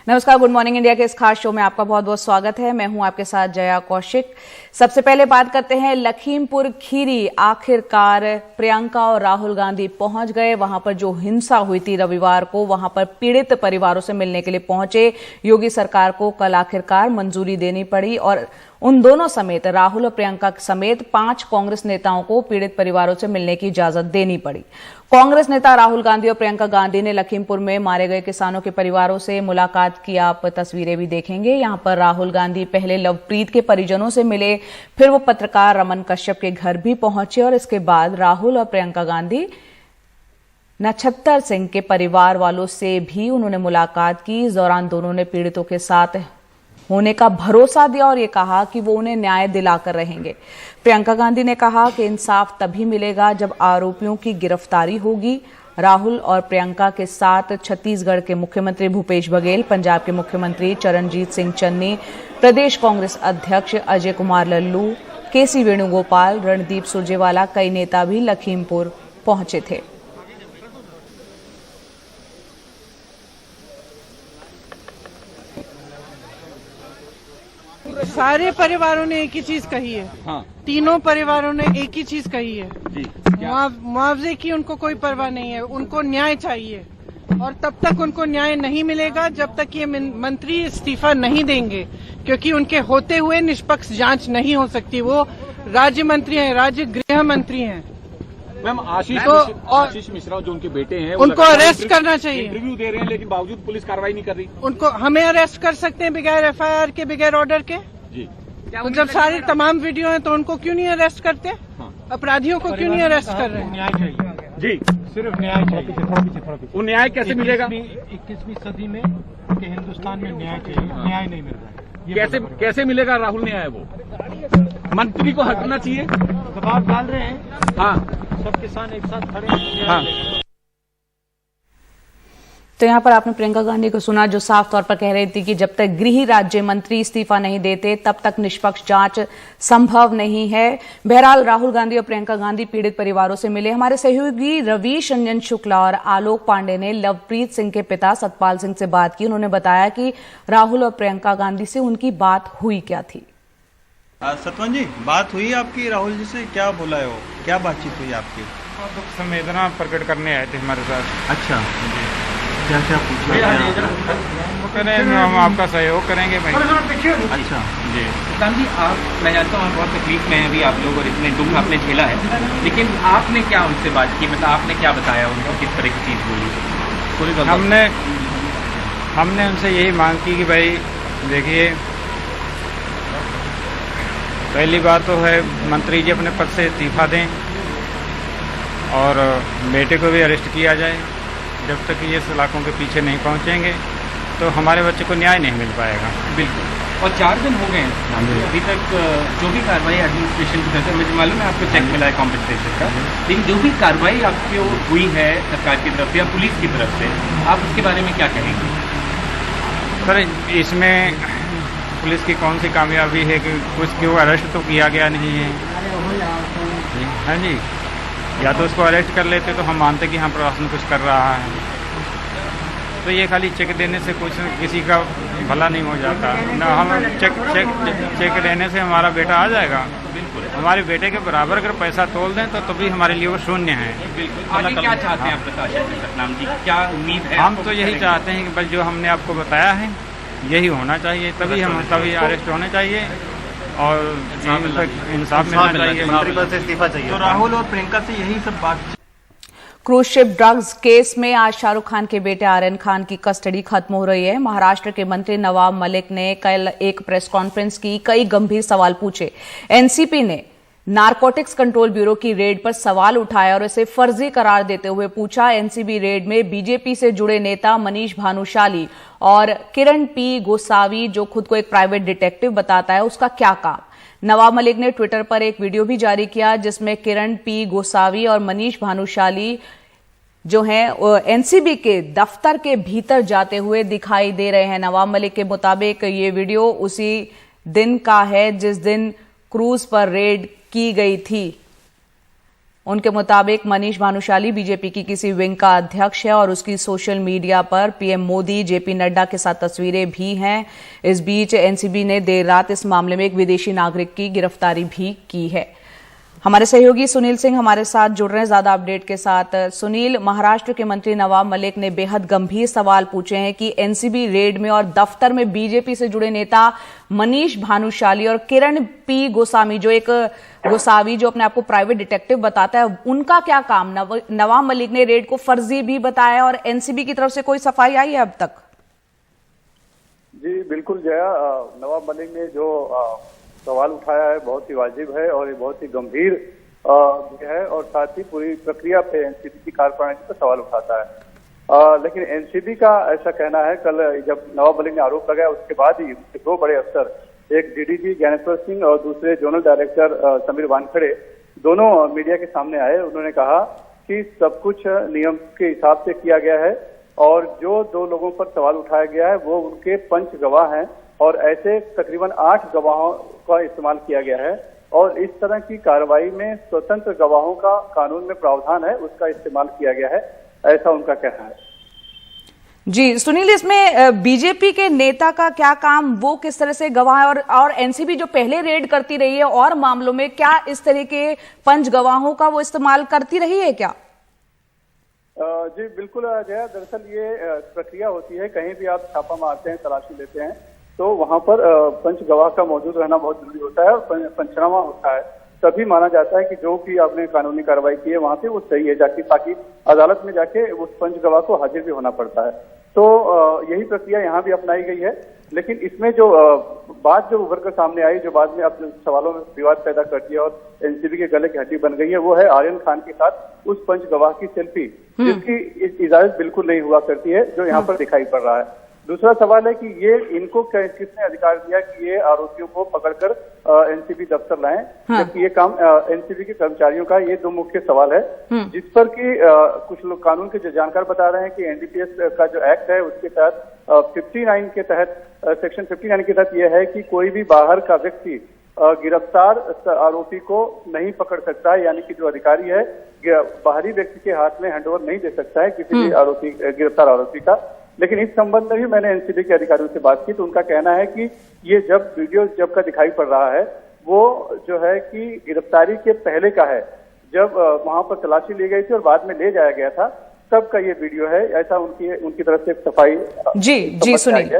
नमस्कार, good morning India के इस खास शो में आपका बहुत बहुत स्वागत है। मैं हूं आपके साथ जया कौशिक। सबसे पहले बात करते हैं लखीमपुर खीरी। आखिरकार प्रियंका और राहुल गांधी पहुंच गए। वहां पर जो हिंसा हुई थी रविवार को, वहां पर पीड़ित परिवारों से मिलने के लिए पहुंचे। योगी सरकार को कल आखिरकार मंजूरी देनी पड़ी और उन दोनों समेत, राहुल और प्रियंका समेत 5 कांग्रेस नेताओं को पीड़ित परिवारों से मिलने की इजाजत देनी पड़ी। कांग्रेस नेता राहुल गांधी और प्रियंका गांधी ने लखीमपुर में मारे गए किसानों के परिवारों से मुलाकात की। आप तस्वीरें भी देखेंगे। यहां पर राहुल गांधी पहले लवप्रीत के परिजनों से मिले, फिर वो पत्रकार रमन कश्यप के घर भी पहुंचे और इसके बाद राहुल और प्रियंका गांधी नक्षत्र सिंह के परिवार वालों से भी उन्होंने मुलाकात की। इस दौरान दोनों ने पीड़ितों के साथ होने का भरोसा दिया और ये कहा कि वो उन्हें न्याय दिलाकर रहेंगे। प्रियंका गांधी ने कहा कि इंसाफ तभी मिलेगा जब आरोपियों की गिरफ्तारी होगी। राहुल और प्रियंका के साथ छत्तीसगढ़ के मुख्यमंत्री भूपेश बघेल, पंजाब के मुख्यमंत्री चरणजीत सिंह चन्नी, प्रदेश कांग्रेस अध्यक्ष अजय कुमार लल्लू, केसी वेणुगोपाल, रणदीप सुरजेवाला, कई नेता भी लखीमपुर पहुंचे थे। सारे परिवारों ने एक ही चीज कही है। हाँ। तीनों परिवारों ने एक ही चीज कही है जी। मुआवजे की उनको कोई परवाह नहीं है, उनको न्याय चाहिए और तब तक उनको न्याय नहीं मिलेगा जब तक ये मंत्री इस्तीफा नहीं देंगे, क्योंकि उनके होते हुए निष्पक्ष जांच नहीं हो सकती। वो राज्य मंत्री हैं, राज्य गृह मंत्री हैं। मैम आशीष मिश्रा जो उनके बेटे हैं, उनको अरेस्ट करना चाहिए। इंटरव्यू दे रहे हैं लेकिन बावजूद पुलिस कार्रवाई नहीं कर रही। उनको हमें अरेस्ट कर सकते हैं बगैर FIR के, बगैर ऑर्डर के जी। तो जब सारी तमाम वीडियो हैं तो उनको क्यों नहीं अरेस्ट करते? हाँ। अपराधियों को क्यों नहीं अरेस्ट कर रहे हैं? न्याय चाहिए जी, सिर्फ न्याय चाहिए। वो न्याय कैसे मिलेगा? 21वीं सदी में के हिंदुस्तान में न्याय चाहिए, न्याय नहीं मिल रहा है। कैसे मिलेगा राहुल न्याय? वो मंत्री को हटना चाहिए। दबाव डाल रहे हैं। हाँ, सब किसान एक साथ खड़े हैं। हाँ। तो यहां पर आपने प्रियंका गांधी को सुना, जो साफ तौर पर कह रही थी कि जब तक गृह राज्य मंत्री इस्तीफा नहीं देते तब तक निष्पक्ष जांच संभव नहीं है। बहरहाल राहुल गांधी और प्रियंका गांधी पीड़ित परिवारों से मिले। हमारे सहयोगी रवीश रंजन शुक्ला और आलोक पांडे ने लवप्रीत सिंह के पिता सतपाल सिंह से बात की। उन्होंने बताया कि राहुल और प्रियंका गांधी से उनकी बात हुई क्या थी। सतवन जी, बात हुई आपकी राहुल जी से? क्या बोला है वो? क्या बातचीत हुई आपकी? दुख संवेदना प्रकट करने आए थे हमारे साथ। अच्छा, क्या क्या पूछा? वो कह रहे हैं हम आपका सहयोग करेंगे भाई। अच्छा जी। सतपाल जी, मैं जानता हूँ आप बहुत तकलीफ में हैं अभी आप लोग और इतने दुख आपने झेला है, लेकिन आपने क्या उनसे बात की? मतलब आपने क्या बताया उनको, किस तरह की चीज़ बोली? पूरी हमने उनसे यही मांग की कि भाई देखिए, पहली बात तो है मंत्री जी अपने पद से इस्तीफा दें और बेटे को भी अरेस्ट किया जाए। जब तक ये सलाखों के पीछे नहीं पहुंचेंगे तो हमारे बच्चे को न्याय नहीं मिल पाएगा। बिल्कुल। और 4 दिन हो गए हैं अभी तक जो भी कार्रवाई एडमिनिस्ट्रेशन की तरफ से, मुझे मालूम है आपको चेक मिला है कॉम्पनसेशन का, लेकिन जो भी कार्रवाई आपकी हुई है सरकार की तरफ से या पुलिस की तरफ से, आप उसके बारे में क्या कहेंगे? सर, इसमें पुलिस की कौन सी कामयाबी है कि उसको अरेस्ट तो किया गया नहीं है। हाँ जी, या तो उसको अरेस्ट कर लेते तो हम मानते कि हाँ प्रशासन कुछ कर रहा है। तो ये खाली चेक देने से कुछ किसी का भला नहीं हो जाता ना। हम चेक देने से हमारा बेटा आ जाएगा? बिल्कुल। हमारे बेटे के बराबर अगर पैसा तोल दें तो तभी हमारे लिए वो शून्य है। बिल्कुल। आगे क्या चाहते हैं प्रशासन से सतनाम जी? क्या उम्मीद है? हम तो यही चाहते हैं कि बस जो हमने आपको बताया है यही होना चाहिए, तभी अरेस्ट होने चाहिए और इंसाफ मिलना चाहिए। मंत्री पद से इस्तीफा चाहिए। तो राहुल और प्रियंका से यही सब बात। क्रूज शिप ड्रग्स केस में आज शाहरुख खान के बेटे आर्यन खान की कस्टडी खत्म हो रही है। महाराष्ट्र के मंत्री नवाब मलिक ने कल एक प्रेस कॉन्फ्रेंस की, कई गंभीर सवाल पूछे। एनसीपी ने नारकोटिक्स कंट्रोल ब्यूरो की रेड पर सवाल उठाया और इसे फर्जी करार देते हुए पूछा, एनसीबी रेड में बीजेपी से जुड़े नेता मनीष भानुशाली और किरण पी गोसावी, जो खुद को एक प्राइवेट डिटेक्टिव बताता है, उसका क्या काम? नवाब मलिक ने ट्विटर पर एक वीडियो भी जारी किया जिसमें किरण पी गोसावी और मनीष भानुशाली जो हैं एनसीबी के दफ्तर के भीतर जाते हुए दिखाई दे रहे हैं। नवाब मलिक के मुताबिक ये वीडियो उसी दिन का है जिस दिन क्रूज पर रेड की गई थी। उनके मुताबिक मनीष भानुशाली बीजेपी की किसी विंग का अध्यक्ष है और उसकी सोशल मीडिया पर पीएम मोदी, जेपी नड्डा के साथ तस्वीरें भी हैं। इस बीच एनसीबी ने देर रात इस मामले में एक विदेशी नागरिक की गिरफ्तारी भी की है। हमारे सहयोगी सुनील सिंह हमारे साथ जुड़ रहे हैं ज्यादा अपडेट के साथ। सुनील, महाराष्ट्र के मंत्री नवाब मलिक ने बेहद गंभीर सवाल पूछे हैं कि एनसीबी रेड में और दफ्तर में बीजेपी से जुड़े नेता मनीष भानुशाली और किरण पी गोस्वामी, जो अपने आप को प्राइवेट डिटेक्टिव बताता है, उनका क्या काम? नवाब मलिक ने रेड को फर्जी भी बताया और एनसीबी की तरफ से कोई सफाई आई है अब तक? जी बिल्कुल जया, नवाब मलिक ने जो सवाल उठाया है बहुत ही वाजिब है और ये बहुत ही गंभीर है और साथ ही पूरी प्रक्रिया पे एनसीबी की कार्यप्रणाली पर सवाल उठाता है। लेकिन एनसीबी का ऐसा कहना है, कल जब नवाब मलिक ने आरोप लगाया उसके बाद ही उसके दो बड़े अफसर, एक डीडीजी ज्ञानेश्वर सिंह और दूसरे जोनल डायरेक्टर समीर वानखड़े, दोनों मीडिया के सामने आए। उन्होंने कहा कि सब कुछ नियम के हिसाब से किया गया है और जो दो लोगों पर सवाल उठाया गया है वो उनके पंच गवाह हैं और ऐसे तकरीबन 8 गवाहों का इस्तेमाल किया गया है और इस तरह की कार्रवाई में स्वतंत्र गवाहों का कानून में प्रावधान है, उसका इस्तेमाल किया गया है, ऐसा उनका कहना है। जी सुनील, इसमें बीजेपी के नेता का क्या काम, वो किस तरह से गवाह है और एनसीबी जो पहले रेड करती रही है और मामलों में, क्या इस तरह के पंच गवाहों का वो इस्तेमाल करती रही है क्या? जी बिल्कुल जया, दरअसल ये प्रक्रिया होती है, कहीं भी आप छापा मारते हैं, तलाशी लेते हैं तो वहां पर पंच गवाह का मौजूद रहना बहुत जरूरी होता है और पंचनामा होता है, तभी माना जाता है कि जो भी आपने कानूनी कार्रवाई की है वहां पे वो सही है, जाके ताकि अदालत में जाके उस पंच गवाह को हाजिर भी होना पड़ता है। तो यही प्रक्रिया यहाँ भी अपनाई गई है। लेकिन इसमें जो बात जो उभर कर सामने आई, जो बाद में अब सवालों में विवाद पैदा कर दिया और एनसीबी के गले की हड्डी बन गई है, वो है आर्यन खान के साथ उस पंच गवाह की सेल्फी, जिसकी इजाजत बिल्कुल नहीं हुआ करती है, जो यहाँ पर दिखाई पड़ रहा है। दूसरा सवाल है कि ये इनको किसने अधिकार दिया कि ये आरोपियों को पकड़कर एनसीबी दफ्तर लाएं, जबकि ये काम एनसीबी के कर्मचारियों का, ये दो मुख्य सवाल है जिस पर कि कुछ लोग कानून के जो जानकार बता रहे हैं कि एनडीपीएस का जो एक्ट है उसके तहत 59 के तहत, सेक्शन 59 के तहत यह है कि कोई भी बाहर का व्यक्ति गिरफ्तार आरोपी को नहीं पकड़ सकता है, यानी कि जो अधिकारी है बाहरी व्यक्ति के हाथ में हैंडओवर नहीं दे सकता है किसी भी आरोपी, गिरफ्तार आरोपी का। लेकिन इस संबंध में भी मैंने एनसीबी के अधिकारियों से बात की तो उनका कहना है कि ये जब वीडियो का दिखाई पड़ रहा है वो जो है कि गिरफ्तारी के पहले का है, जब वहां पर तलाशी ली गई थी और बाद में ले जाया गया था, तब का ये वीडियो है, ऐसा उनकी तरफ से सफाई जी सुनील।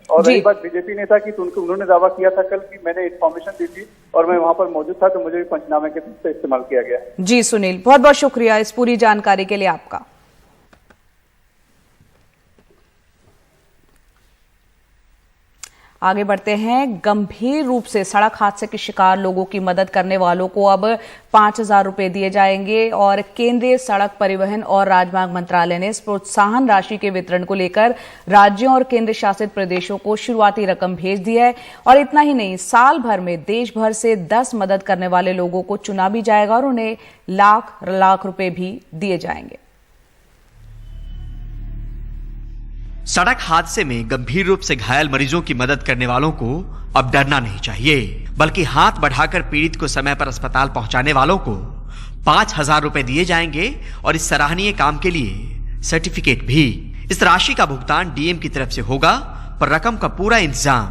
और रही बात बीजेपी नेता की, तो उन्होंने दावा किया था कल कि मैंने इन्फॉर्मेशन दी थी और मैं वहां पर मौजूद था, तो मुझे भी पंचनामे के तौर पर इस्तेमाल किया गया। जी सुनील, बहुत बहुत शुक्रिया इस पूरी जानकारी के लिए आपका। आगे बढ़ते हैं। गंभीर रूप से सड़क हादसे के शिकार लोगों की मदद करने वालों को अब 5,000 रुपए दिए जाएंगे और केंद्रीय सड़क परिवहन और राजमार्ग मंत्रालय ने इस प्रोत्साहन राशि के वितरण को लेकर राज्यों और केंद्र शासित प्रदेशों को शुरुआती रकम भेज दी है। और इतना ही नहीं, साल भर में देश भर से 10 मदद करने वाले लोगों को चुना भी जाएगा और उन्हें लाख रुपए भी दिए जाएंगे। सड़क हादसे में गंभीर रूप से घायल मरीजों की मदद करने वालों को अब डरना नहीं चाहिए, बल्कि हाथ बढ़ाकर पीड़ित को समय पर अस्पताल पहुंचाने वालों को 5,000 रुपए दिए जाएंगे और इस सराहनीय काम के लिए सर्टिफिकेट भी। इस राशि का भुगतान डीएम की तरफ से होगा, पर रकम का पूरा इंतजाम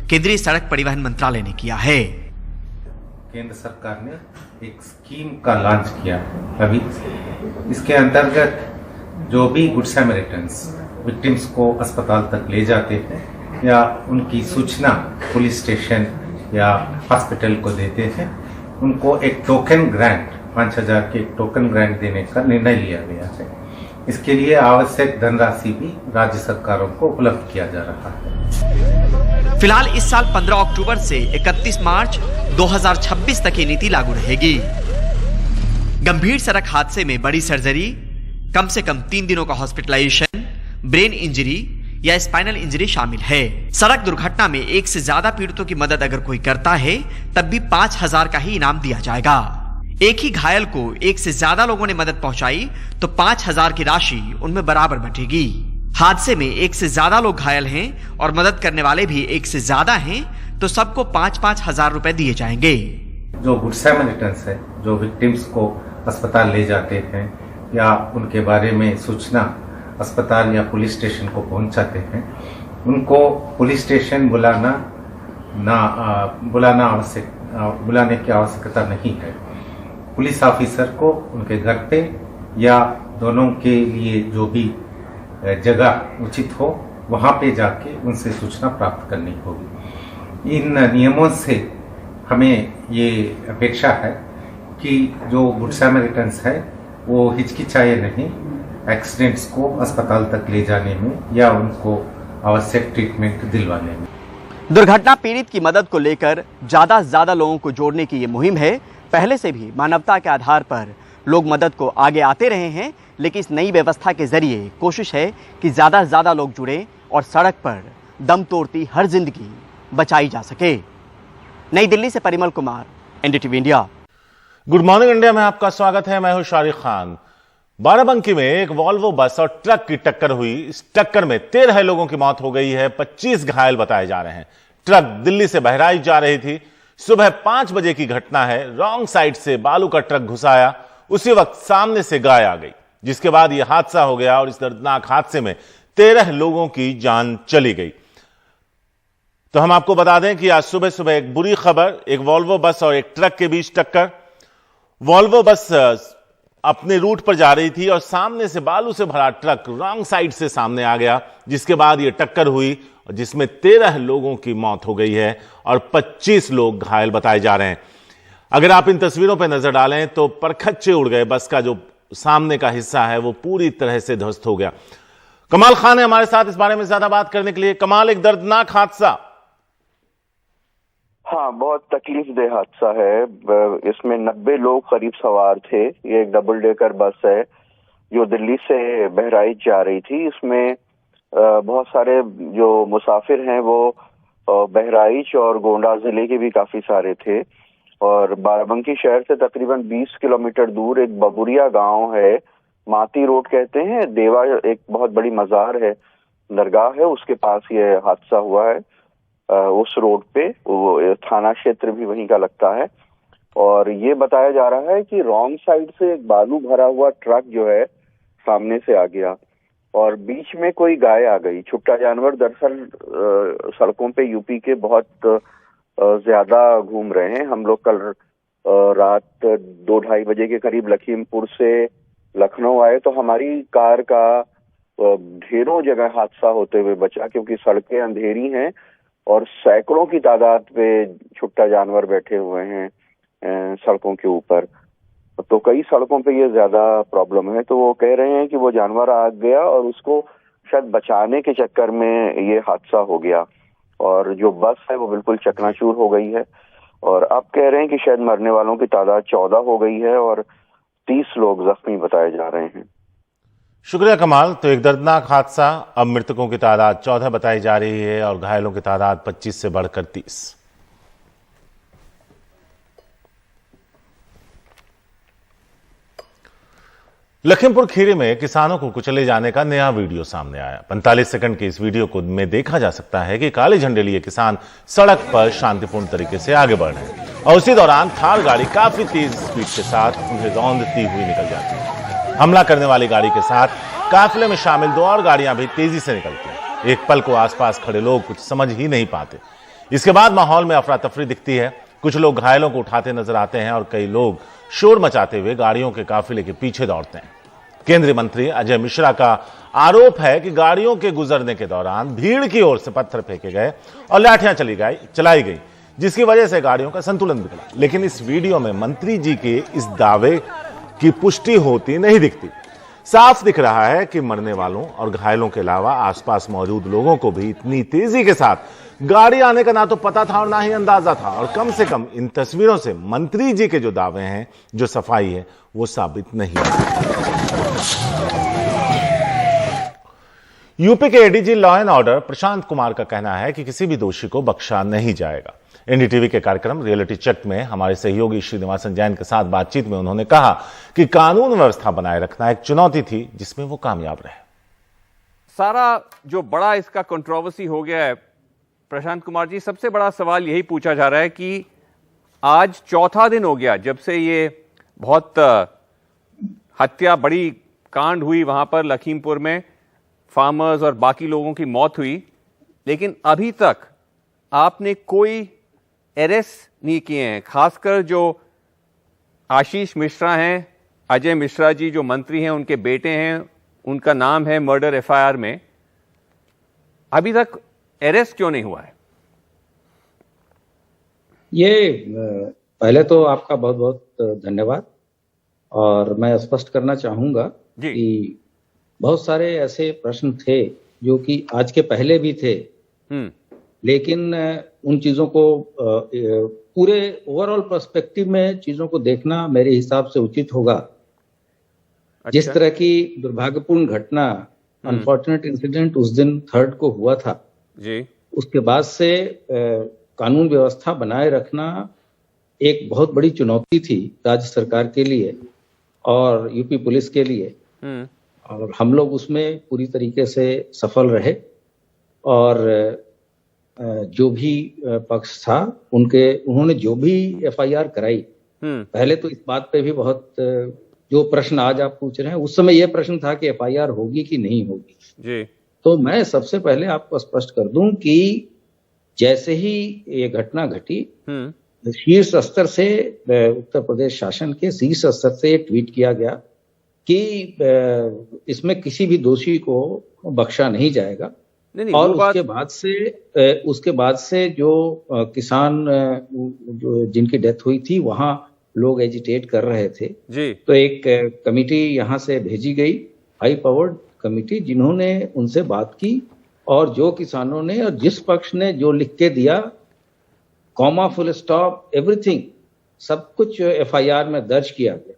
केंद्रीय सड़क परिवहन मंत्रालय ने किया है। केंद्र सरकार ने एक स्कीम का लॉन्च किया अभी, इसके अंतर्गत जो भी गुड सैमरिटन्स विक्टिम्स को अस्पताल तक ले जाते हैं या उनकी सूचना पुलिस स्टेशन या हॉस्पिटल को देते हैं, उनको एक टोकन ग्रांट 5,000 के एक टोकन ग्रांट देने का निर्णय लिया गया है। इसके लिए आवश्यक धनराशि भी राज्य सरकारों को उपलब्ध किया जा रहा है। फिलहाल इस साल 15 अक्टूबर से 31 मार्च 2026 तक ये नीति लागू रहेगी। गंभीर सड़क हादसे में बड़ी सर्जरी, कम से कम 3 दिनों का हॉस्पिटलाइजेशन, ब्रेन इंजरी या स्पाइनल इंजरी शामिल है। सड़क दुर्घटना में एक से ज्यादा पीड़ितों की मदद अगर कोई करता है तब भी 5,000 का ही इनाम दिया जाएगा। एक ही घायल को एक से ज्यादा लोगों ने मदद पहुंचाई तो 5,000 की राशि उनमें बराबर बंटेगी। हादसे में एक से ज्यादा लोग घायल हैं और मदद करने वाले भी एक से ज्यादा हैं तो सबको 5,000 रुपए दिए जाएंगे। जो गुड सैमरिटन्स है, जो विक्टिम्स को अस्पताल ले जाते हैं या उनके बारे में सूचना अस्पताल या पुलिस स्टेशन को पहुंचाते हैं, उनको पुलिस स्टेशन बुलाने की आवश्यकता नहीं है। पुलिस ऑफिसर को उनके घर पे या दोनों के लिए जो भी जगह उचित हो वहां पे जाके उनसे सूचना प्राप्त करनी होगी। इन नियमों से हमें ये अपेक्षा है कि जो गुड सैमरिटन्स है वो हिचकिचाए नहीं एक्सीडेंट्स को अस्पताल तक ले जाने में या उनको आवश्यक ट्रीटमेंट दिलवाने में। दुर्घटना पीड़ित की मदद को लेकर ज्यादा से ज्यादा लोगों को जोड़ने की ये मुहिम है। पहले से भी मानवता के आधार पर लोग मदद को आगे आते रहे हैं, लेकिन इस नई व्यवस्था के जरिए कोशिश है कि ज्यादा से ज्यादा लोग जुड़े और सड़क पर दम तोड़ती हर जिंदगी बचाई जा सके। नई दिल्ली से Parimal Kumar, NDTV India. Good morning India में आपका स्वागत है। मैं हूं शारिक खान। बाराबंकी में एक वॉल्वो बस और ट्रक की टक्कर हुई। इस टक्कर में 13 लोगों की मौत हो गई है, 25 घायल बताए जा रहे हैं। ट्रक दिल्ली से बहराइच जा रही थी। सुबह 5 बजे की घटना है। रॉन्ग साइड से बालू का ट्रक घुसाया, उसी वक्त सामने से गाय आ गई, जिसके बाद यह हादसा हो गया और इस दर्दनाक हादसे में 13 लोगों की जान चली गई। तो हम आपको बता दें कि आज सुबह सुबह एक बुरी खबर, एक वॉल्वो बस और एक ट्रक के बीच टक्कर। वॉल्वो बस अपने रूट पर जा रही थी और सामने से बालू से भरा ट्रक रॉन्ग साइड से सामने आ गया, जिसके बाद यह टक्कर हुई जिसमें 13 लोगों की मौत हो गई है और 25 लोग घायल बताए जा रहे हैं। अगर आप इन तस्वीरों पर नजर डालें तो परखच्चे उड़ गए। बस का जो सामने का हिस्सा है वो पूरी तरह से ध्वस्त हो गया। कमाल खान है हमारे साथ इस बारे में ज्यादा बात करने के लिए। कमाल, एक दर्दनाक हादसा। हाँ, बहुत तकलीफदेह हादसा है। इसमें 90 लोग करीब सवार थे। ये एक डबल डेकर बस है जो दिल्ली से बहराइच जा रही थी। इसमें बहुत सारे जो मुसाफिर हैं वो बहराइच और गोंडा जिले के भी काफी सारे थे। और बाराबंकी शहर से तकरीबन 20 किलोमीटर दूर एक बबुरिया गांव है, माती रोड कहते हैं, देवा एक बहुत बड़ी मजार है, दरगाह है, उसके पास ये हादसा हुआ है। उस रोड पे वो थाना क्षेत्र भी वहीं का लगता है। और ये बताया जा रहा है कि रॉन्ग साइड से एक बालू भरा हुआ ट्रक जो है सामने से आ गया और बीच में कोई गाय आ गई। छुट्टा जानवर दरअसल सड़कों पे यूपी के बहुत ज्यादा घूम रहे हैं। हम लोग कल रात 2-2:30 बजे के करीब लखीमपुर से लखनऊ आए तो हमारी कार का ढेरों जगह हादसा होते हुए बचा, क्योंकि सड़कें अंधेरी हैं और सैकड़ों की तादाद पे छुट्टा जानवर बैठे हुए हैं सड़कों के ऊपर। तो कई सड़कों पे ये ज्यादा प्रॉब्लम है। तो वो कह रहे हैं कि वो जानवर आ गया और उसको शायद बचाने के चक्कर में ये हादसा हो गया और जो बस है वो बिल्कुल चकनाचूर हो गई है। और अब कह रहे हैं कि शायद मरने वालों की तादाद 14 हो गई है और 30 लोग जख्मी बताए जा रहे हैं। शुक्रिया कमाल। तो एक दर्दनाक हादसा, अब मृतकों की तादाद 14 बताई जा रही है और घायलों की तादाद 25 से बढ़कर 30। लखीमपुर खीरी में किसानों को कुचले जाने का नया वीडियो सामने आया। 45 सेकंड के इस वीडियो को में देखा जा सकता है कि काले झंडे लिए किसान सड़क पर शांतिपूर्ण तरीके से आगे बढ़ रहे हैं और उसी दौरान थार गाड़ी काफी तेज स्पीड के साथ उन्हें रौंदती हुई निकल जाती है। हमला करने वाली गाड़ी के साथ काफिले में शामिल 2 और गाड़ियां भी तेजी से निकलती हैं। एक पल को आसपास खड़े लोग कुछ समझ ही नहीं पाते। इसके बाद माहौल में अफरा तफरी दिखती है। कुछ लोग घायलों को उठाते नजर आते हैं और कई लोग शोर मचाते हुए गाड़ियों के काफिले के पीछे दौड़ते हैं। केंद्रीय मंत्री अजय मिश्रा का आरोप है कि गाड़ियों के गुजरने के दौरान भीड़ की ओर से पत्थर फेंके गए और लाठियां चलाई गई, जिसकी वजह से गाड़ियों का संतुलन बिगड़ा। लेकिन इस वीडियो में मंत्री जी के इस दावे की पुष्टि होती नहीं दिखती। साफ दिख रहा है कि मरने वालों और घायलों के अलावा आसपास मौजूद लोगों को भी इतनी तेजी के साथ गाड़ी आने का ना तो पता था और ना ही अंदाजा था। और कम से कम इन तस्वीरों से मंत्री जी के जो दावे हैं, जो सफाई है, वो साबित नहीं है। यूपी के ADG law and order Prashant Kumar का कहना है कि किसी भी दोषी को बख्शा नहीं जाएगा। एनडीटीवी के कार्यक्रम रियलिटी चेक में हमारे सहयोगी श्रीनिवासन जैन के साथ बातचीत में उन्होंने कहा कि कानून व्यवस्था बनाए रखना एक चुनौती थी जिसमें वो कामयाब रहे। सारा जो बड़ा इसका कंट्रोवर्सी हो गया है प्रशांत कुमार जी, सबसे बड़ा सवाल यही पूछा जा रहा है कि आज चौथा दिन हो गया जब से ये बहुत हत्या, बड़ी कांड हुई वहां पर लखीमपुर में, फार्मर्स और बाकी लोगों की मौत हुई, लेकिन अभी तक आपने कोई अरेस्ट नहीं किए हैं। खासकर जो आशीष मिश्रा हैं, अजय मिश्रा जी जो मंत्री हैं, उनके बेटे हैं, उनका नाम है मर्डर एफआईआर में, अभी तक अरेस्ट क्यों नहीं हुआ है? ये पहले तो आपका बहुत बहुत धन्यवाद, और मैं स्पष्ट करना चाहूंगा कि बहुत सारे ऐसे प्रश्न थे जो कि आज के पहले भी थे, लेकिन उन चीजों को पूरे ओवरऑल पर्सपेक्टिव में चीजों को देखना मेरे हिसाब से उचित होगा। जिस तरह की दुर्भाग्यपूर्ण घटना, अनफॉर्चुनेट इंसिडेंट उस दिन 3rd को हुआ था जी, उसके बाद से कानून व्यवस्था बनाए रखना एक बहुत बड़ी चुनौती थी राज्य सरकार के लिए और यूपी पुलिस के लिए, और हम लोग उसमें पूरी तरीके से सफल रहे। और जो भी पक्ष था उन्होंने जो भी एफआईआर कराई, पहले तो इस बात पे भी बहुत, जो प्रश्न आज आप पूछ रहे हैं, उस समय यह प्रश्न था कि एफआईआर होगी कि नहीं होगी जी। तो मैं सबसे पहले आपको स्पष्ट कर दूं कि जैसे ही ये घटना घटी, शीर्ष स्तर से, उत्तर प्रदेश शासन के शीर्ष स्तर से ट्वीट किया गया कि इसमें किसी भी दोषी को बख्शा नहीं जाएगा। नहीं, और उसके बाद से जो किसान जो जिनकी डेथ हुई थी, वहां लोग एजिटेट कर रहे थे जी। तो एक कमिटी यहां से भेजी गई, हाई पावर्ड कमिटी, जिन्होंने उनसे बात की, और जो किसानों ने और जिस पक्ष ने जो लिख के दिया, कॉमा, फुल स्टॉप, एवरीथिंग, सब कुछ एफआईआर में दर्ज किया गया।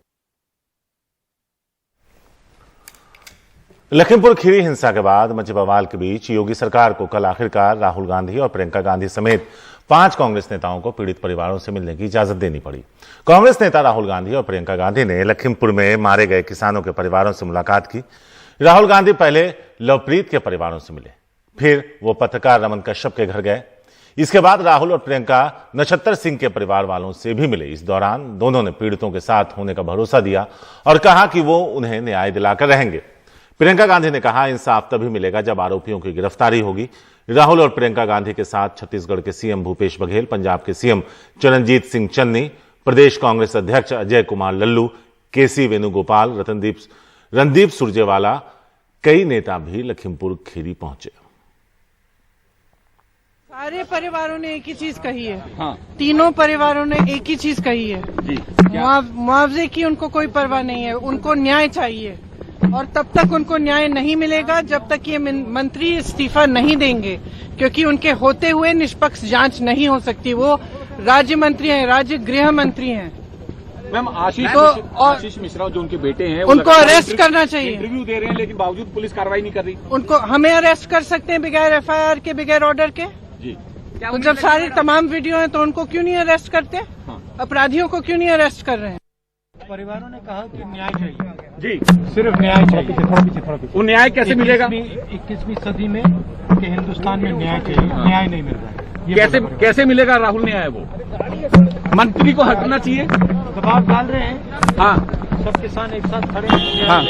लखीमपुर खीरी हिंसा के बाद मचे बवाल के बीच योगी सरकार को कल आखिरकार राहुल गांधी और प्रियंका गांधी समेत 5 कांग्रेस नेताओं को पीड़ित परिवारों से मिलने की इजाजत देनी पड़ी। कांग्रेस नेता राहुल गांधी और प्रियंका गांधी ने लखीमपुर में मारे गए किसानों के परिवारों से मुलाकात की। राहुल गांधी पहले लवप्रीत के परिवारों से मिले, फिर वो पत्रकार रमन कश्यप के घर गए। इसके बाद राहुल और प्रियंका नक्षत्र सिंह के परिवार वालों से भी मिले। इस दौरान दोनों ने पीड़ितों के साथ होने का भरोसा दिया और कहा कि वो उन्हें न्याय दिलाकर रहेंगे। प्रियंका गांधी ने कहा, इंसाफ तभी मिलेगा जब आरोपियों की गिरफ्तारी होगी। राहुल और प्रियंका गांधी के साथ छत्तीसगढ़ के सीएम भूपेश बघेल, पंजाब के सीएम चरणजीत सिंह चन्नी, प्रदेश कांग्रेस अध्यक्ष अजय कुमार लल्लू, केसी वेणुगोपाल, रणदीप सुरजेवाला, कई नेता भी लखीमपुर खीरी पहुंचे। सारे परिवारों ने एक ही चीज कही है, तीनों परिवारों ने एक ही चीज कही है, मुआवजे की उनको कोई परवाह नहीं है, उनको न्याय चाहिए। और तब तक उनको न्याय नहीं मिलेगा जब तक ये मंत्री इस्तीफा नहीं देंगे, क्योंकि उनके होते हुए निष्पक्ष जांच नहीं हो सकती। वो राज्य मंत्री हैं, राज्य गृह मंत्री हैं। मैम, आशीष मिश्रा जो उनके बेटे हैं, उनको अरेस्ट करना चाहिए। इंटरव्यू दे रहे हैं, लेकिन बावजूद पुलिस कार्रवाई नहीं कर रही। उनको, हमें अरेस्ट कर सकते हैं बगैर एफआईआर के, बगैर ऑर्डर के जी। तो जब सारे तमाम वीडियो हैं तो उनको क्यों नहीं अरेस्ट करते? अपराधियों को क्यों नहीं अरेस्ट कर रहे हैं? परिवारों ने कहा कि न्याय चाहिए जी, सिर्फ न्याय चाहिए। थोड़ा पीछे। वो न्याय कैसे मिलेगा? 21वीं सदी में कि हिंदुस्तान में न्याय चाहिए, न्याय नहीं मिल रहा है। कैसे मिलेगा राहुल न्याय? वो मंत्री को हटना चाहिए। दबाव डाल रहे हैं। हाँ, सब किसान एक साथ खड़े हैं। हाँ।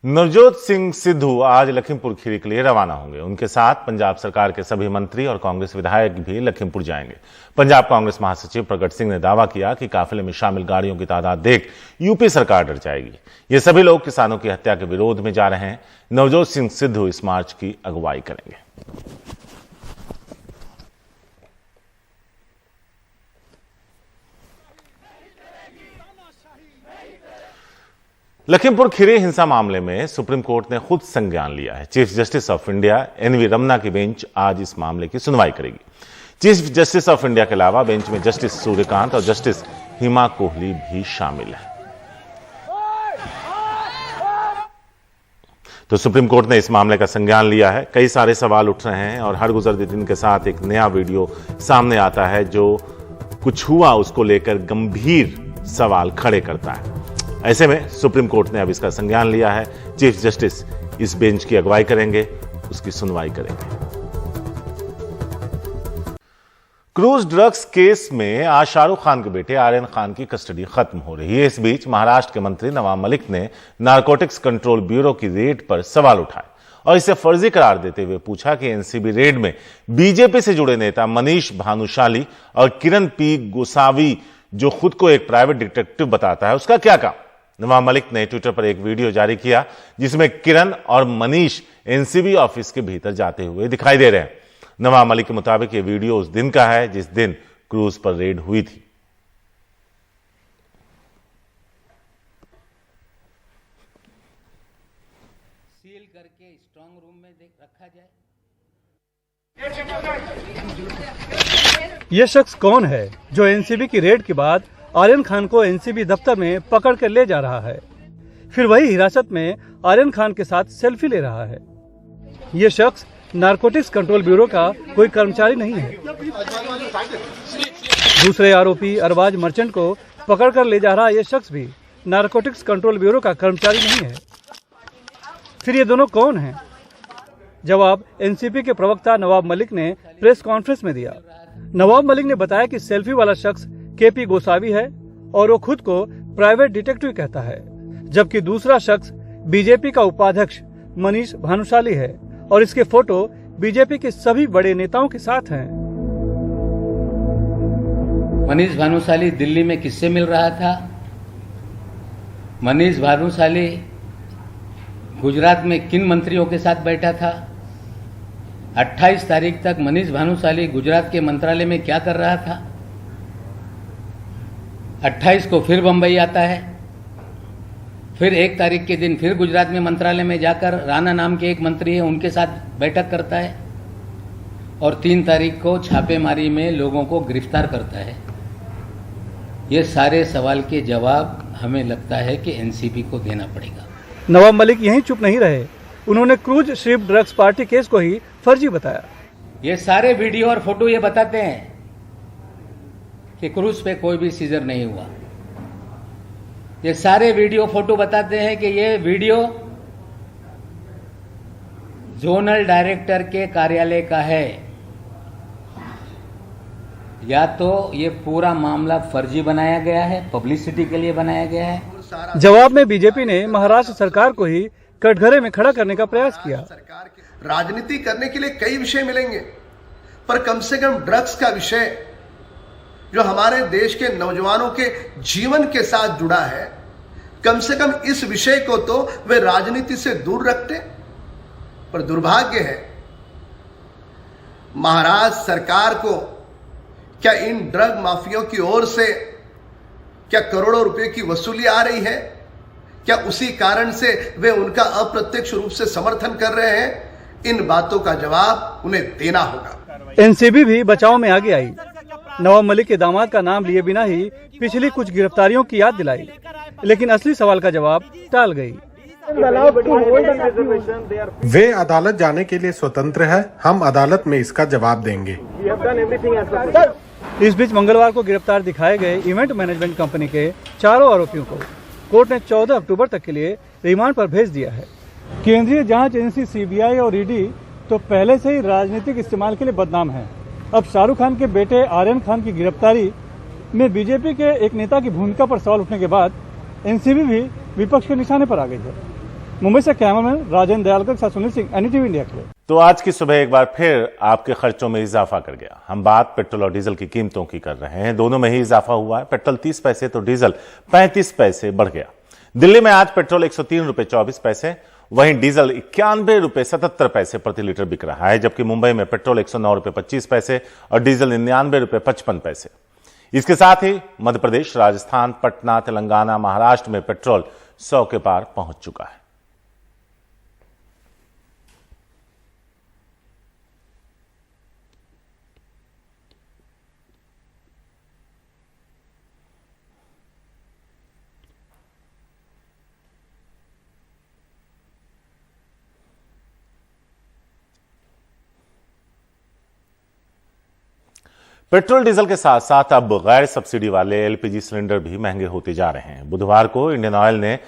नवजोत सिंह सिद्धू आज लखीमपुर खीरी के लिए रवाना होंगे। उनके साथ पंजाब सरकार के सभी मंत्री और कांग्रेस विधायक भी लखीमपुर जाएंगे। पंजाब कांग्रेस महासचिव प्रगट सिंह ने दावा किया कि काफिले में शामिल गाड़ियों की तादाद देख यूपी सरकार डर जाएगी। ये सभी लोग किसानों की हत्या के विरोध में जा रहे हैं। नवजोत सिंह सिद्धू इस मार्च की अगुवाई करेंगे। लखीमपुर खीरी हिंसा मामले में सुप्रीम कोर्ट ने खुद संज्ञान लिया है। Chief justice of India N V Ramana की बेंच आज इस मामले की सुनवाई करेगी। चीफ जस्टिस ऑफ इंडिया के अलावा बेंच में जस्टिस सूर्यकांत और जस्टिस हिमा कोहली भी शामिल हैं। तो सुप्रीम कोर्ट ने इस मामले का संज्ञान लिया है। कई सारे सवाल उठ रहे हैं और हर गुजरते दिन के साथ एक नया वीडियो सामने आता है जो कुछ हुआ उसको लेकर गंभीर सवाल खड़े करता है। ऐसे में सुप्रीम कोर्ट ने अब इसका संज्ञान लिया है। चीफ जस्टिस इस बेंच की अगुवाई करेंगे, उसकी सुनवाई करेंगे। क्रूज ड्रग्स केस में आज शाहरुख खान के बेटे आर्यन खान की कस्टडी खत्म हो रही है। इस बीच महाराष्ट्र के मंत्री नवाब मलिक ने नारकोटिक्स कंट्रोल ब्यूरो की रेड पर सवाल उठाए और इसे फर्जी करार देते हुए पूछा कि एनसीबी रेड में बीजेपी से जुड़े नेता मनीष भानुशाली और किरण पी गोसावी, जो खुद को एक प्राइवेट डिटेक्टिव बताता है, उसका क्या काम। नवाब मलिक ने ट्विटर पर एक वीडियो जारी किया जिसमें किरण और मनीष एनसीबी ऑफिस के भीतर जाते हुए दिखाई दे रहे हैं। नवाब मलिक के मुताबिक यह वीडियो उस दिन का है जिस दिन क्रूज पर रेड हुई थी। सील करके स्ट्रांग रूम में रखा जाए। यह शख्स कौन है जो एनसीबी की रेड के बाद आर्यन खान को एनसीबी दफ्तर में पकड़ कर ले जा रहा है, फिर वही हिरासत में आर्यन खान के साथ सेल्फी ले रहा है। यह शख्स नारकोटिक्स कंट्रोल ब्यूरो का कोई कर्मचारी नहीं है। दूसरे आरोपी अरबाज मर्चेंट को पकड़कर ले जा रहा यह शख्स भी नारकोटिक्स कंट्रोल ब्यूरो का कर्मचारी नहीं है। फिर ये दोनों कौन हैं? जवाब एनसीबी के प्रवक्ता नवाब मलिक ने प्रेस कॉन्फ्रेंस में दिया। नवाब मलिक ने बताया कि सेल्फी वाला शख्स केपी गोसावी है और वो खुद को प्राइवेट डिटेक्टिव कहता है, जबकि दूसरा शख्स बीजेपी का उपाध्यक्ष मनीष भानुशाली है और इसके फोटो बीजेपी के सभी बड़े नेताओं के साथ हैं। मनीष भानुशाली दिल्ली में किससे मिल रहा था? मनीष भानुशाली गुजरात में किन मंत्रियों के साथ बैठा था? 28 तारीख तक मनीष भानुशाली गुजरात के मंत्रालय में क्या कर रहा था? 28 को फिर बंबई आता है, फिर 1 तारीख के दिन फिर गुजरात में मंत्रालय में जाकर राणा नाम के एक मंत्री है उनके साथ बैठक करता है और 3 तारीख को छापेमारी में लोगों को गिरफ्तार करता है। ये सारे सवाल के जवाब हमें लगता है कि एनसीबी को देना पड़ेगा। नवाब मलिक यहीं चुप नहीं रहे, उन्होंने cruise ship drugs party case को ही फर्जी बताया। ये सारे वीडियो और फोटो ये बताते हैं कि क्रूज पे कोई भी सीजर नहीं हुआ। ये सारे वीडियो फोटो बताते हैं कि ये वीडियो जोनल डायरेक्टर के कार्यालय का है। या तो ये पूरा मामला फर्जी बनाया गया है, पब्लिसिटी के लिए बनाया गया है। जवाब में बीजेपी ने महाराष्ट्र सरकार को ही कटघरे में खड़ा करने का प्रयास किया। राजनीति करने के लिए कई विषय मिलेंगे, पर कम से कम ड्रग्स का विषय जो हमारे देश के नौजवानों के जीवन के साथ जुड़ा है, कम से कम इस विषय को तो वे राजनीति से दूर रखते। पर दुर्भाग्य है, महाराष्ट्र सरकार को क्या इन ड्रग माफियों की ओर से क्या करोड़ों रुपए की वसूली आ रही है? क्या उसी कारण से वे उनका अप्रत्यक्ष रूप से समर्थन कर रहे हैं? इन बातों का जवाब उन्हें देना होगा। एनसीबी भी बचाव में आगे आई। नवाब मलिक के दामाद का नाम लिए बिना ही पिछली कुछ गिरफ्तारियों की याद दिलाई, लेकिन असली सवाल का जवाब टाल गई। वे अदालत जाने के लिए स्वतंत्र है, हम अदालत में इसका जवाब देंगे। इस बीच मंगलवार को गिरफ्तार दिखाए गए इवेंट मैनेजमेंट कंपनी के चारों आरोपियों को कोर्ट ने 14 अक्टूबर तक के लिए रिमांड पर भेज दिया है। केंद्रीय जांच एजेंसी सीबीआई और ईडी तो पहले से ही राजनीतिक इस्तेमाल के लिए बदनाम है। अब शाहरुख खान के बेटे आर्यन खान की गिरफ्तारी में बीजेपी के एक नेता की भूमिका पर सवाल उठने के बाद एनसीबी भी विपक्ष के निशाने पर आ गई है। मुंबई से कैमरामैन राजेंद्र दयालकर के साथ सुनील सिंह, एनडीटीवी इंडिया के लिए। तो आज की सुबह एक बार फिर आपके खर्चों में इजाफा कर गया। हम बात पेट्रोल और डीजल की कीमतों की कर रहे हैं। दोनों में ही इजाफा हुआ है। पेट्रोल 30 पैसे तो डीजल 35 पैसे बढ़ गया। दिल्ली में आज पेट्रोल 103 रुपए 24 पैसे, वहीं डीजल 91 रुपए 77 पैसे प्रति लीटर बिक रहा है, जबकि मुंबई में पेट्रोल 109 रुपए 25 पैसे और डीजल 99 रुपए 55 पैसे। इसके साथ ही मध्य प्रदेश, राजस्थान, पटना, तेलंगाना, महाराष्ट्र में पेट्रोल 100 के पार पहुंच चुका है। पेट्रोल डीजल के साथ साथ अब गैर सब्सिडी वाले एलपीजी सिलेंडर भी महंगे होते जा रहे हैं। बुधवार को इंडियन ऑयल ने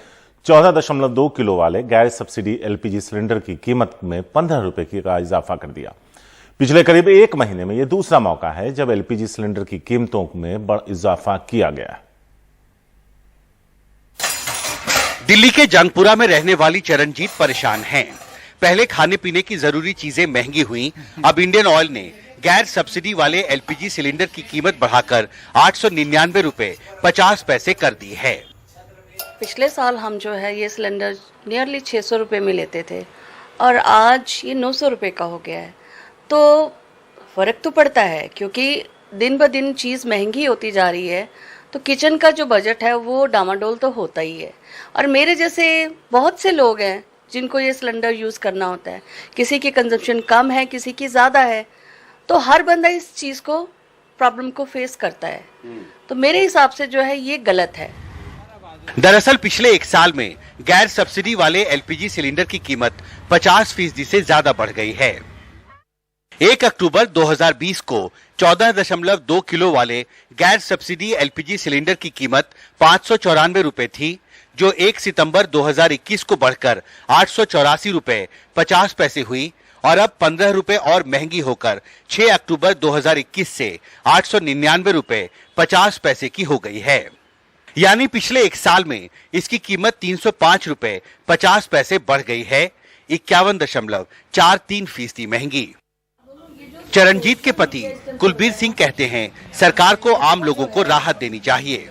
14.2 किलो वाले गैर सब्सिडी एलपीजी सिलेंडर की कीमत में 15 रुपए का इजाफा कर दिया। पिछले करीब एक महीने में यह दूसरा मौका है जब एलपीजी सिलेंडर की कीमतों में बड़ा इजाफा किया गया है। दिल्ली के जंगपुरा में रहने वाली चरणजीत परेशान हैं। पहले खाने पीने की जरूरी चीजें महंगी हुई, अब इंडियन ऑयल ने गैर सब्सिडी वाले एलपीजी सिलेंडर की कीमत बढ़ाकर 899 रुपए 50 पैसे कर दी है। पिछले साल हम जो है ये सिलेंडर नियरली 600 रुपए में लेते थे और आज ये 900 रुपए का हो गया है। तो फर्क तो पड़ता है क्योंकि दिन ब दिन चीज़ महंगी होती जा रही है, तो किचन का जो बजट है वो डामाडोल तो होता ही है। और मेरे जैसे बहुत से लोग हैं जिनको ये सिलेंडर यूज़ करना होता है, किसी की कंजप्शन कम है, किसी की ज़्यादा है, तो हर बंदा इस चीज़ को प्रॉब्लम को फेस करता है। तो मेरे हिसाब से जो है ये गलत है। दरअसल पिछले एक साल में गैर सब्सिडी वाले एलपीजी सिलेंडर की कीमत 50% से ज्यादा बढ़ गई है। 1 अक्टूबर 2020 को 14.2 किलो वाले गैर सब्सिडी एलपीजी सिलेंडर की कीमत 594 रुपए थी, जो 1 सितंबर 2021 को बढ़कर 884 रुपए 50 पैसे हुई और अब 15 रुपए और महंगी होकर 6 अक्टूबर 2021 से 899 रुपए 50 पैसे की हो गई है। यानी पिछले एक साल में इसकी कीमत 305 रुपए 50 पैसे बढ़ गई है, 51.43% महंगी। चरणजीत के पति कुलबीर सिंह कहते हैं सरकार को आम लोगों को राहत देनी चाहिए।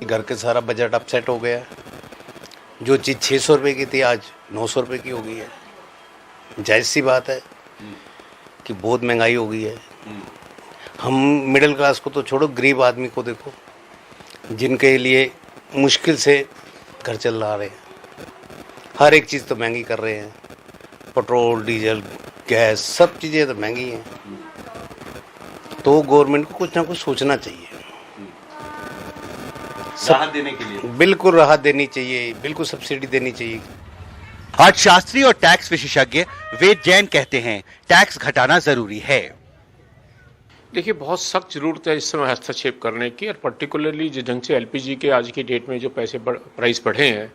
घर के सारा बजट अपसेट हो गया, जो चीज 600 रुपए की थी आज 900 रुपए की हो गई है। जायज सी बात है कि बहुत महंगाई हो गई है। हम मिडिल क्लास को तो छोड़ो, गरीब आदमी को देखो, जिनके लिए मुश्किल से घर चल रहा है। हर एक चीज़ तो महंगी कर रहे हैं, पेट्रोल, डीजल, गैस, सब चीज़ें तो महंगी हैं। तो गवर्नमेंट को कुछ ना कुछ सोचना चाहिए, राहत देने के लिए। बिल्कुल राहत देनी चाहिए, बिल्कुल सब्सिडी देनी चाहिए। अर्थशास्त्री और टैक्स विशेषज्ञ वेद जैन कहते हैं टैक्स घटाना जरूरी है। देखिए, बहुत सख्त जरूरत है इस समय हस्तक्षेप करने की, और पर्टिकुलरली जिस ढंग से एलपीजी के आज की डेट में जो प्राइस बढ़े हैं,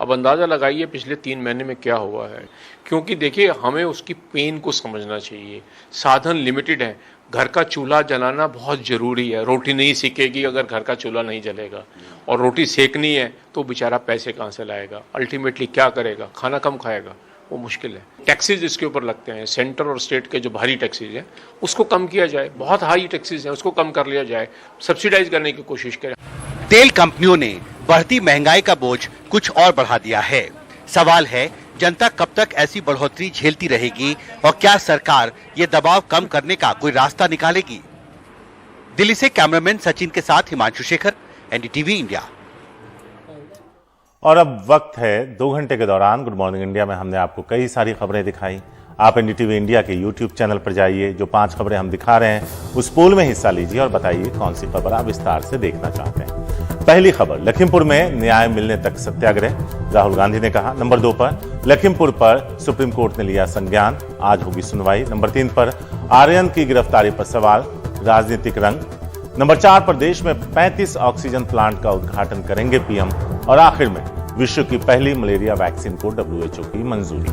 अब अंदाज़ा लगाइए पिछले 3 महीने में क्या हुआ है। क्योंकि देखिए, हमें उसकी पेन को समझना चाहिए। साधन लिमिटेड है, घर का चूल्हा जलाना बहुत ज़रूरी है। रोटी नहीं सेकेगी अगर घर का चूल्हा नहीं जलेगा, और रोटी सेकनी है तो बेचारा पैसे कहाँ से लाएगा, अल्टीमेटली क्या करेगा, खाना कम खाएगा, वो मुश्किल है। टैक्सेस इसके ऊपर लगते हैं, सेंटर और स्टेट के जो भारी टैक्सेस हैं उसको कम किया जाए। बहुत हाई टैक्सेस हैं, उसको कम कर लिया जाए, सब्सिडाइज करने की कोशिश करें। तेल कंपनियों ने बढ़ती महंगाई का बोझ कुछ और बढ़ा दिया है। सवाल है जनता कब तक ऐसी बढ़ोतरी झेलती रहेगी और क्या सरकार ये दबाव कम करने का कोई रास्ता निकालेगी। दिल्ली से कैमरामैन सचिन के साथ हिमांशु शेखर, एनडीटीवी इंडिया। और अब वक्त है 2 घंटे के दौरान गुड मॉर्निंग इंडिया में हमने आपको कई सारी खबरें दिखाई। आप एनडीटीवी इंडिया के यूट्यूब चैनल पर जाइए, जो 5 खबरें हम दिखा रहे हैं उस पोल में हिस्सा लीजिए और बताइए कौन सी खबर आप विस्तार से देखना चाहते हैं। पहली खबर, लखीमपुर में न्याय मिलने तक सत्याग्रह, राहुल गांधी ने कहा। नंबर 2 पर लखीमपुर पर सुप्रीम कोर्ट ने लिया संज्ञान, आज होगी सुनवाई। नंबर 3 पर आर्यन की गिरफ्तारी पर सवाल, राजनीतिक रंग। नंबर 4 पर देश में 35 ऑक्सीजन प्लांट का उद्घाटन करेंगे पीएम। और आखिर में विश्व की पहली मलेरिया वैक्सीन को WHO की मंजूरी।